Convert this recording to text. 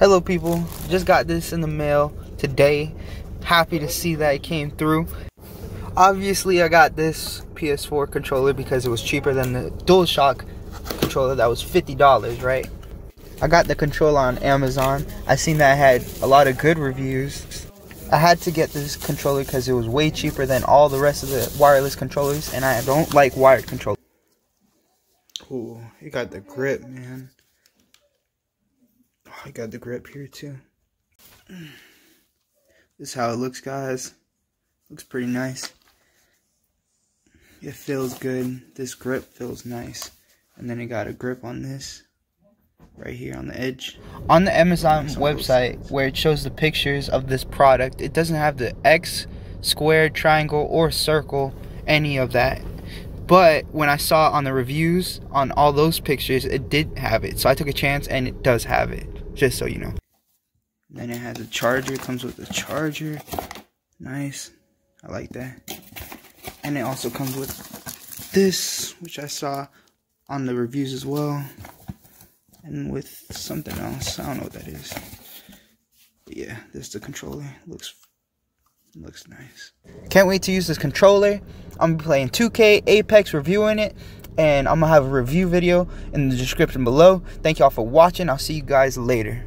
Hello people, just got this in the mail today. Happy to see that it came through. Obviously I got this PS4 controller because it was cheaper than the DualShock controller that was $50, right? I got the controller on Amazon. I seen that it had a lot of good reviews. I had to get this controller because it was way cheaper than all the rest of the wireless controllers, and I don't like wired controllers. Ooh, you got the grip, man. Oh, I got the grip here too. This is how it looks, guys. Looks pretty nice. It feels good. This grip feels nice. And then it got a grip on this right here on the edge. On the Amazon website where it shows the pictures of this product, it doesn't have the X, square, triangle, or circle, any of that. But when I saw on the reviews on all those pictures, it did have it. So I took a chance and it does have it. Just so you know. Then it has a charger. It comes with a charger. Nice. I like that. And it also comes with this, which I saw on the reviews as well. And with something else. I don't know what that is. But yeah, this is the controller. Looks nice. Can't wait to use this controller. I'm gonna be playing 2K, Apex, reviewing it. And I'm gonna have a review video in the description below. Thank y'all for watching. I'll see you guys later.